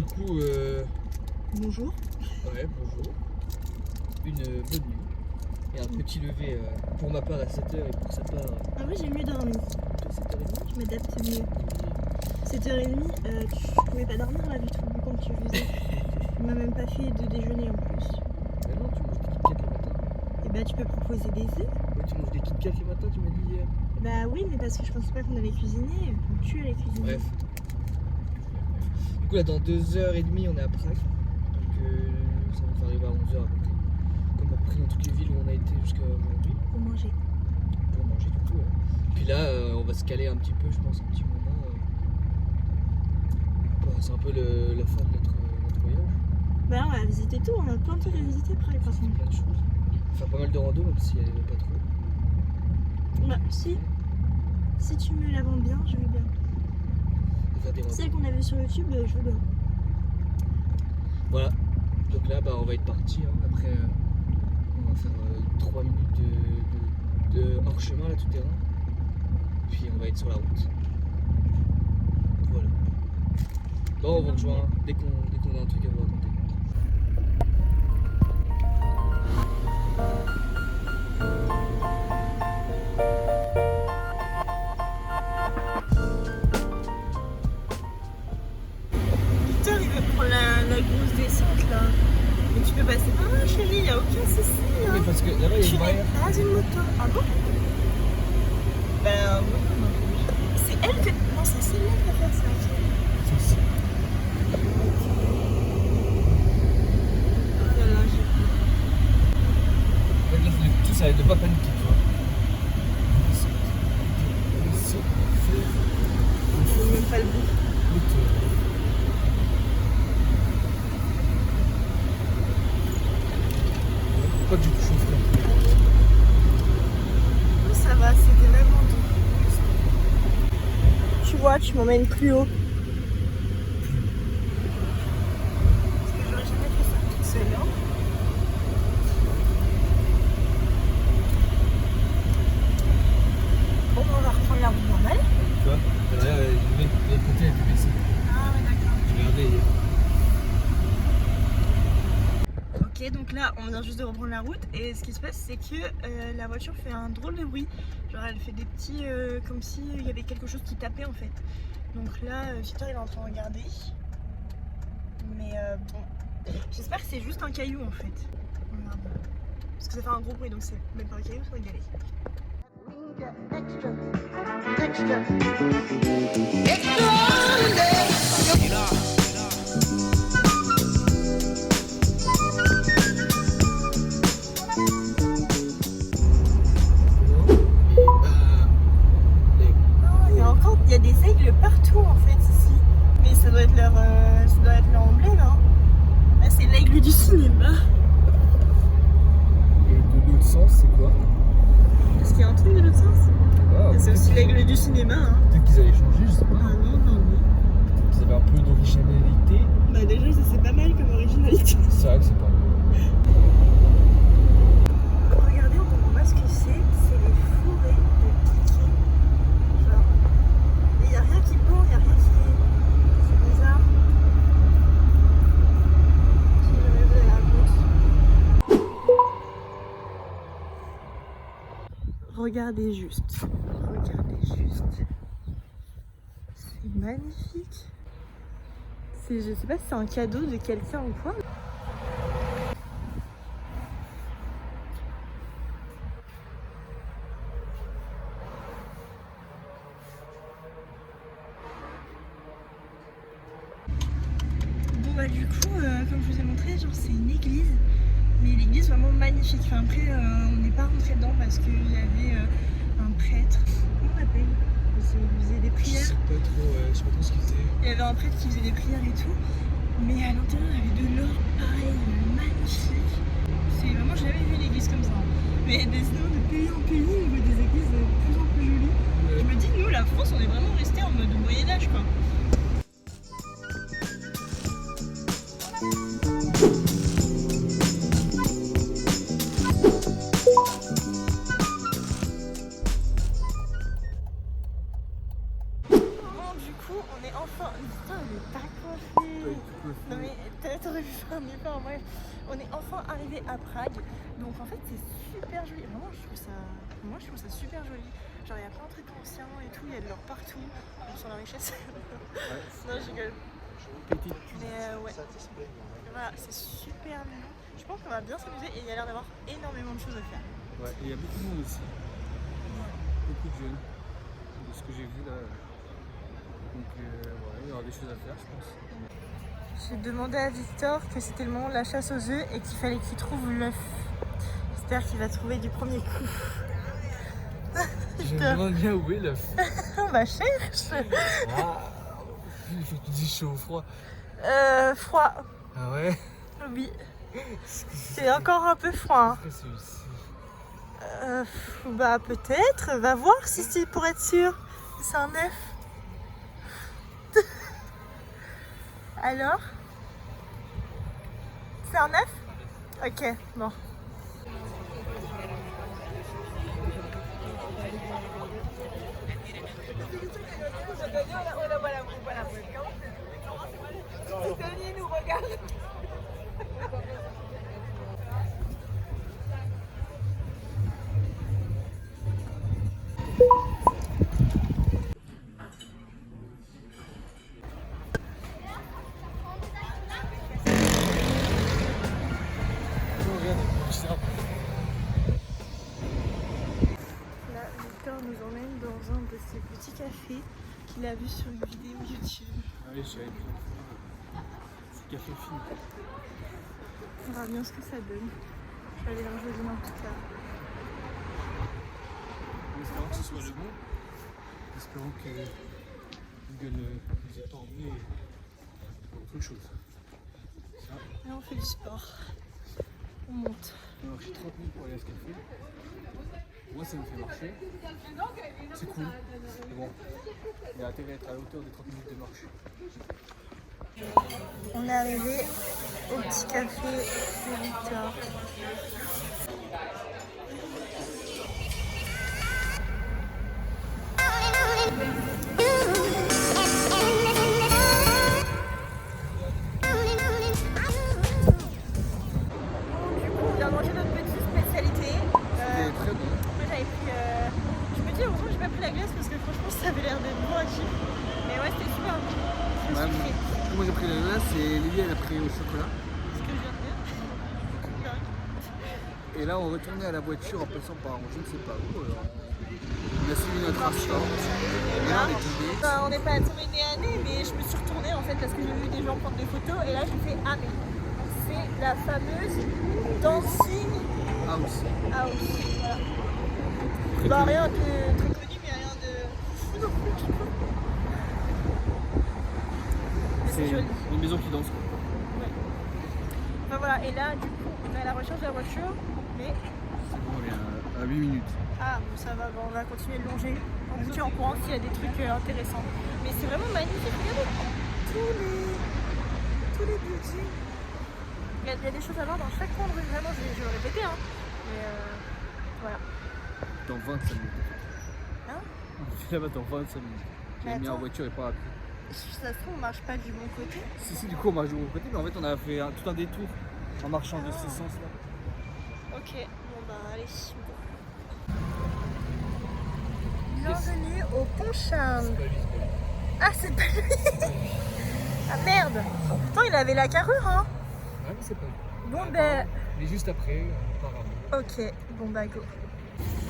coup... Bonjour. Ouais, bonjour. Une bonne nuit. Et un petit lever pour ma part à 7h et pour sa part... Ah oui, j'ai mieux dormi. à 7h30. Je m'adapte mieux. 7h30, tu pouvais pas dormir là du tout, comme tu faisais. Tu m'as même pas fait de déjeuner en plus. Mais non, tu manges des Kit Kat le matin. Et bah tu peux proposer des œufs. Ouais, tu manges des Kit Kat le matin, tu m'as dit hier. Bah oui, mais parce que je pensais pas qu'on allait cuisiner. Donc tu allais cuisiner. Bref. Du coup là dans 2h30 on est à Prague. Donc ça va nous faire arriver à 11h à peu près. Comme à peu près dans toutes les villes où on a été jusqu'à aujourd'hui. Pour manger. Pour manger du coup. Ouais. Puis là on va se caler un petit peu je pense un petit moment. C'est un peu la fin de notre voyage. Bah là, on va visiter tout, on a plein de trucs à visiter Prague par contre. Plein de choses. On va faire pas mal de rando même si elle n'est pas trop. Bah si tu me la vends bien, je veux bien. On va faire des randos. Celle qu'on a vue sur YouTube, je veux bien. Voilà. Donc là on va être parti. Après on va faire 3 minutes de hors chemin là tout terrain. Puis on va être sur la route. Voilà. Bon on vous rejoint dès qu'on a un truc à vous raconter. Victor il veut prendre la grosse descente là. Mais tu peux passer par là chérie, y a aucun souci. Mais parce que là-bas il y a Tu une n'es barrière. pas une moto. Ah bon? Ben oui. C'est elle que. Non, c'est celle-là qui va faire ça. C'est- Oh là là, j'ai Tout ça, de pas paniquer, tu vois. même pas le bout. Pas du tout chauffe là. Oh, ça va, c'était vraiment doux. Tu vois, tu m'emmènes plus haut. Parce que j'aurais jamais fait ça toute seule. Hein. Bon, on va reprendre la route normale. Tu vois, derrière, le côté elle était baissée. Ah ouais, d'accord. Je regardais hier. Ok, donc là, on vient juste de reprendre la route et ce qui se passe, c'est que la voiture fait un drôle de bruit. Genre, elle fait des petits... comme s'il y avait quelque chose qui tapait en fait. Donc là, Victor, il est en train de regarder. Mais bon, j'espère que c'est juste un caillou en fait. On verra bien. Parce que ça fait un gros bruit, donc c'est même pas un caillou, c'est une galette. Il y a des aigles partout en fait ici. Mais ça doit être leur emblème. Hein. Là, c'est l'aigle du cinéma. Et de l'autre sens, c'est quoi? Est-ce qu'il y a un truc de l'autre sens? Ah, C'est aussi l'aigle du cinéma. Hein. Peut-être qu'ils allaient changer, je sais pas. Ah non, non, non. Ils avaient un peu d'originalité. Bah déjà, ça c'est pas mal comme originalité. C'est vrai que c'est pas mal. Regardez, on comprend pas ce que c'est. C'est les fourrés de Kiki. Genre. Et y a rien qui pend, y a rien qui. C'est bizarre. Si jamais vous avez la réponse. Regardez juste. Regardez juste. C'est magnifique. Je sais pas si c'est un cadeau de quelqu'un ou quoi. Bon bah du coup, comme je vous ai montré, genre c'est une église. Mais l'église vraiment magnifique. Enfin, après, on n'est pas rentré dedans parce qu'il y avait un prêtre. Comment on l'appelle? Il faisait des Je prières. sais pas trop ce qu'il faisait. Il y avait un prêtre qui faisait des prières et tout. Mais à l'intérieur, il y avait de l'or pareil, magnifique. C'est vraiment, j'ai jamais vu une église comme ça. Mais décidément, de pays en pays, on voit des églises de plus en plus jolies. Ouais. Je me dis, nous, la France, on est vraiment resté en mode Moyen-Âge, quoi. Bon, du coup, on est enfin. Putain, il est pas coiffé. Ouais, on est enfin arrivé à Prague. Donc en fait c'est super joli. Vraiment moi je trouve ça super joli. Genre il y a plein de trucs anciens et tout, il y a de l'or partout. On sent la richesse. Ouais. Non je rigole. Petite Mais ouais. Voilà, c'est super mignon. Je pense qu'on va bien s'amuser et il y a l'air d'avoir énormément de choses à faire. Ouais, et il y a beaucoup de monde aussi. Beaucoup de jeunes. De ce que j'ai vu là. Donc ouais, il y aura des choses à faire je pense. J'ai demandé à Victor que c'était le moment de la chasse aux œufs et qu'il fallait qu'il trouve l'œuf. J'espère qu'il va trouver du premier coup. Je me demande bien où est l'œuf. On va chercher. Ah, il faut que tu dises chaud ou froid. Froid. Ah ouais. Oui. C'est encore un peu froid. Hein. Après celui-ci. Bah peut-être. Va voir si c'est pour être sûr. C'est un œuf. Alors? C'est un œuf? Ok, bon. Nous regarde. Là, Victor nous emmène dans un de ces petits cafés qu'il a vu sur une vidéo YouTube. Ah oui, j'avais vu. C'est café fini. On verra bien ce que ça donne. Je vais aller un joli en tout cas. En espérant que ce soit le bon. Espérons que Google nous ait pas emmené autre chose. Ça. Là on fait du sport. On monte. On a marché 30 minutes pour aller à ce café. Moi ça me fait marcher. C'est cool. Mais bon, il a intérêt à être à la hauteur des 30 minutes de marche. On est arrivé au petit café de Victor. Du coup, on vient manger notre petite spécialité. C'était très bon. Moi j'avais pris. Je me dis, heureusement que j'ai pas pris la glace parce que franchement ça avait l'air d'être bon à chier. Mais ouais, c'était super bon. Je me suis fait. Moi j'ai pris l'ananas et Lily elle a pris au chocolat. Ce que je viens de dire. Et là on retournait à la voiture en passant par je ne sais pas où. Alors, on a suivi notre instant. Et là on est tombé. Enfin, on n'est pas tombé nez à nez, mais je me suis retournée en fait parce que j'ai vu des gens prendre des photos et là j'ai fait ah mais c'est la fameuse Dancing House. House. Voilà. Très Bah connu. rien de très connu mais rien de fou non plus. Mais C'est joli. une maison qui danse. Ouais. Enfin voilà, et là du coup on est à la recherche de la voiture, mais C'est bon, on est à 8 minutes. ah bon ça va, bon, on va continuer de longer en bouquet en courant s'il y a des trucs intéressants. Mais c'est vraiment magnifique, regardez tous les buildings. Il y a des choses à voir dans chaque coin de rue, vraiment je vais le répéter hein. Mais voilà. Dans 25 minutes. Hein? Là-bas dans 25 minutes. J'ai Mais mis en attends. voiture et pas à pied. Si ça se trouve on marche pas du bon côté. Si, du coup on marche du bon côté, mais en fait on a fait tout un détour en marchant de ce sens-là. Ok, bon bah allez. Bienvenue au Pont Charles. Ah c'est pas lui. Ah merde. Pourtant il avait la carrure hein. Ouais, mais c'est pas lui. Bon ben. Mais juste après, apparemment. Ok, bon bah go.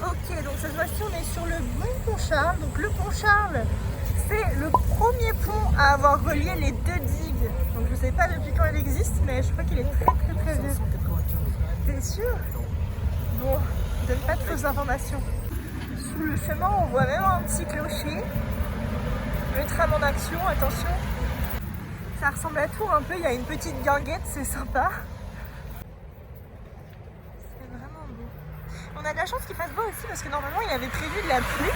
Ok, donc cette fois-ci on est sur le bon Pont Charles. Donc le Pont Charles, c'est le premier pont à avoir relié les deux digues. Donc je sais pas depuis quand il existe, mais je crois qu'il est très vieux. 595. T'es sûr? Bon, donne pas de fausses informations. Sous le chemin, on voit même un petit clocher. Le tram en action, attention. Ça ressemble à tout un peu, il y a une petite guinguette, c'est sympa. C'est vraiment beau. On a de la chance qu'il fasse beau aussi parce que normalement il avait prévu de la pluie.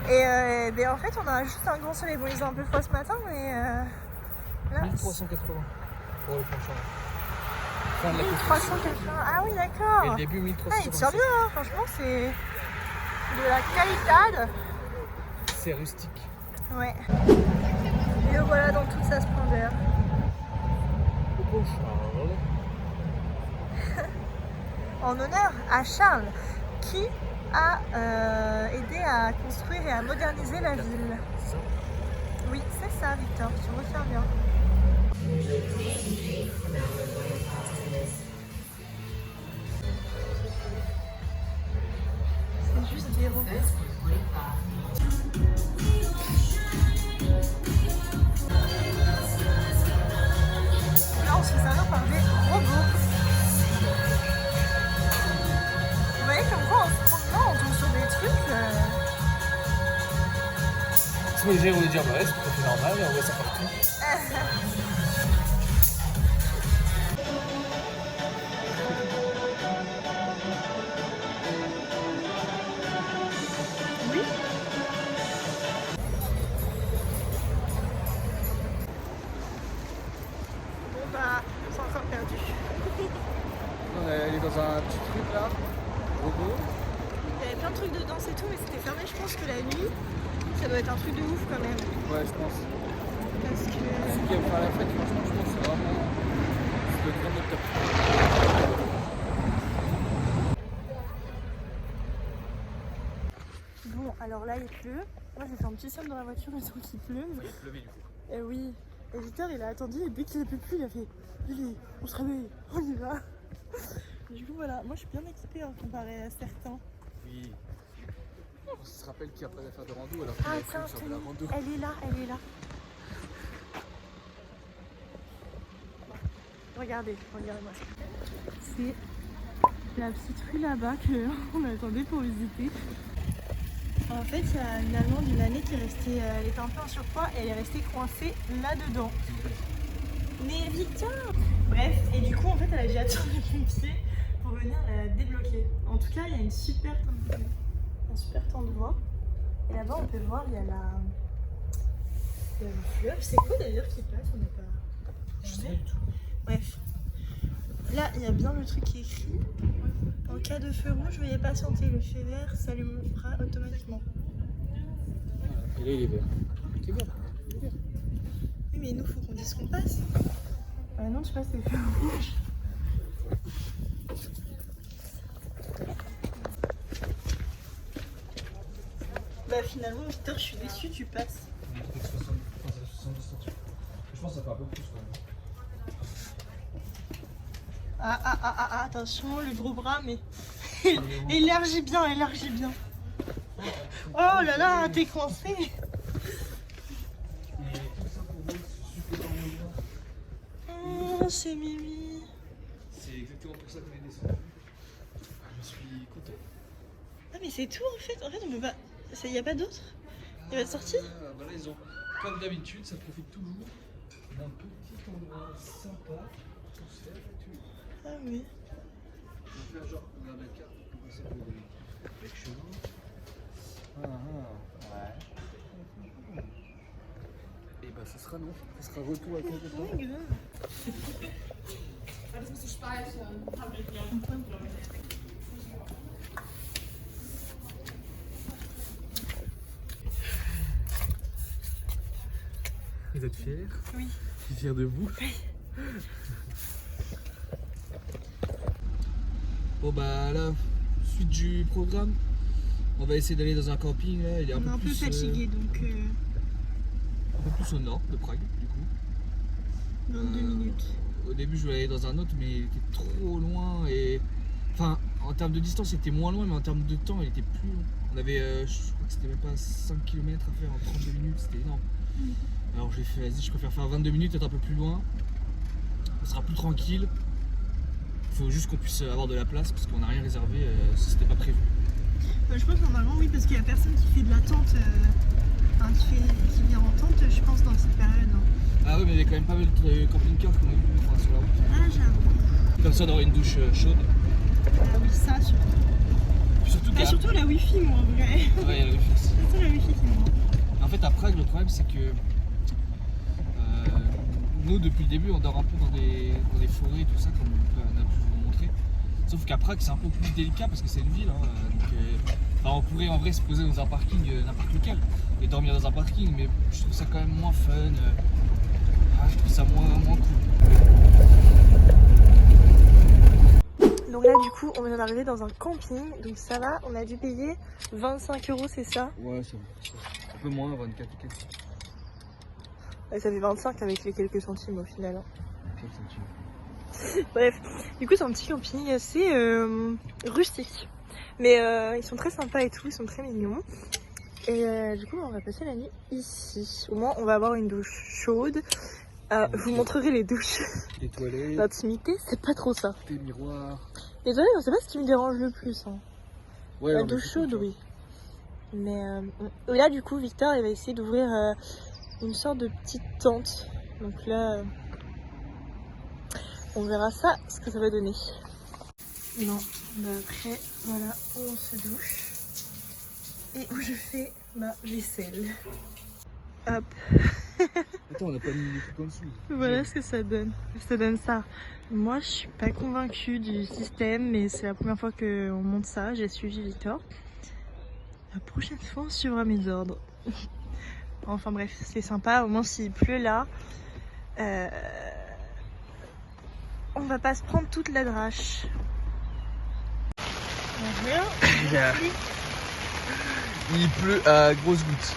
Et ben, en fait on a juste un grand soleil. Bon il faisait un peu froid ce matin mais là... 1380 pour le prochain. Fin de la 1380. Ah oui d'accord. Et le début Ah, 1380. il tient bien, hein. Franchement, c'est de la qualité. C'est rustique. Ouais. Et le voilà dans toute sa splendeur. Au Pont Charles. en honneur à Charles qui a aidé à construire et à moderniser la ville. Oui, c'est ça, Victor, tu retiens bien. C'est juste des robots. Là, on se fait servir par des robots. Vous voyez comme quoi, en se promenant, on tombe sur des trucs. C'est léger, on va dire, ouais, c'est tout à fait normal, on voit ça partout. Oui. Bon bah, on s'est encore perdu. On est allé dans un petit truc là, robot. Il y avait plein de trucs dedans, c'est tout, mais c'était fermé. Je pense que la nuit, ça doit être un truc de ouf quand même. Ouais, je pense. Parce que. Ceux qui aiment faire la fête, franchement, je pense que c'est vraiment le grand top. Bon, alors là il pleut. Moi j'ai fait un petit somme dans la voiture le temps qu'il pleuve. Il pleuvait du coup. Et oui. Et Victor il a attendu et dès qu'il a plus plu, il a fait Lily, on se réveille, on y va. Du coup voilà, moi je suis bien équipée hein, comparé à certains. Oui. On se rappelle qu'il n'y a pas d'affaire de rando alors Ah qu'il tiens, sur de la rando. elle est là, elle est là. Regardez, regardez-moi ça. C'est la petite rue là-bas qu'on attendait pour visiter. En fait, il y a une Allemande d'une année qui est restée, elle était un peu en surpoids et elle est restée coincée là-dedans. Mais Victor! Bref, et du coup, en fait, elle a dû attendre les pompiers pour venir la débloquer. En tout cas, il y a un super temps de voie. Et là-bas, on peut voir, il y a le fleuve. C'est quoi d'ailleurs qui passe? On n'a pas. Je sais pas du tout. Bref. Là, il y a bien le truc qui est écrit. En cas de feu rouge, veuillez patienter. Le feu vert s'allumera automatiquement. Et là, il est vert. C'est bon. Oui, mais nous, faut qu'on dise qu'on passe. Ah non, tu passes le feu rouge. Bah finalement, Victor, je suis déçue, tu passes. Je pense que ça fait un peu plus quand même. Ah, attention, le gros bras, mais élargis bien, élargis bien. Oh là là, t'es coincé. Oh, c'est Mimi. C'est exactement pour ça qu'on est descendu. Je suis content. Ah mais c'est tout en fait on peut pas... Il n'y a pas d'autre? Il y a pas de sortie? Bah là ils ont, comme d'habitude, ça profite toujours d'un petit endroit sympa pour se faire la tuile. Ah oui. Donc là genre, on regarde la carte pour passer pour les chevaux. Ouais. Et bah ça sera non, ça sera retour à quelque part. Ouais, grave. Vous êtes fiers? Oui. Je suis fier de vous. Oui. Bon bah là, suite du programme, on va essayer d'aller dans un camping là. Il est On est un peu plus, fatigué donc un peu plus au nord de Prague du coup. 22 minutes. Au début je voulais aller dans un autre mais il était trop loin et... Enfin en termes de distance il était moins loin mais en termes de temps il était plus long. On avait, je crois que c'était même pas 5 km à faire en 32 minutes, c'était énorme. Alors j'ai fait, vas-y je préfère faire 22 minutes, être un peu plus loin. On sera plus tranquille. Il faut juste qu'on puisse avoir de la place parce qu'on n'a rien réservé si c'était pas prévu. Je pense normalement oui parce qu'il y a personne qui fait de la tente, enfin qui vient en tente je pense dans cette période. Hein. Ah oui mais il y avait quand même pas mal de camping-cars qu'on a vu sur la route. Ah j'avoue. Comme ça on aurait une douche chaude. Ah oui ça surtout. Surtout la wifi moi en vrai. Ouais il y a la wifi aussi. Surtout la wifi qui me manque. En fait à Prague le problème c'est que nous depuis le début on dort un peu dans des forêts tout ça comme on a pu vous montrer. Sauf qu'à Prague c'est un peu plus délicat parce que c'est une ville. Hein, donc, on pourrait en vrai se poser dans un parking n'importe lequel et dormir dans un parking mais je trouve ça quand même moins fun. Je trouve ça moins cool. Donc Donc là du coup on vient d'arriver dans un camping, donc ça va, on a dû payer 25 €, c'est ça? Ouais, c'est un peu moins, 24 et quelques. Ouais, ça fait 25 avec les quelques centimes au final. Hein. Quelques centimes. Bref, du coup c'est un petit camping assez rustique. Mais ils sont très sympas et tout, ils sont très mignons. Et du coup on va passer la nuit ici. Au moins on va avoir une douche chaude. Je vous montrerai les douches. Les toilettes. L'intimité, c'est pas trop ça. Les miroirs. Les toilettes, c'est pas ce qui me dérange le plus. Hein. Ouais, La douche chaude, oui. Mais là, du coup, Victor, il va essayer d'ouvrir une sorte de petite tente. Donc là, on verra ça, ce que ça va donner. Non, bah après, voilà où on se douche. Et où je fais ma vaisselle. Hop. Attends, on n'a pas mis les trucs en dessous. Voilà ce que ça donne. Ça donne ça. Moi, je suis pas convaincue du système, mais c'est la première fois qu'on monte ça. J'ai suivi Victor. La prochaine fois, on suivra mes ordres. Enfin bref, c'est sympa. Au moins, s'il pleut là, on va pas se prendre toute la drache. Il pleut à grosses gouttes.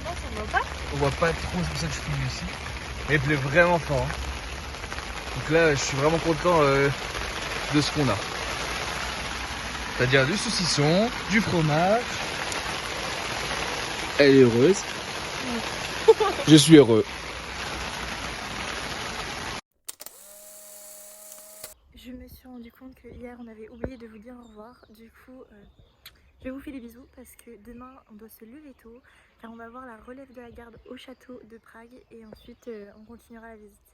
Non, ça va pas. On voit pas trop, c'est pour ça que je filme ici. Mais il pleut vraiment fort. Hein. Donc là, je suis vraiment content de ce qu'on a. C'est-à-dire du saucisson, du fromage. Elle est heureuse. Je suis heureux. Je me suis rendu compte que hier on avait oublié de vous dire au revoir. Du coup, je vous fais des bisous parce que demain on doit se lever tôt car on va voir la relève de la garde au château de Prague et ensuite on continuera la visite.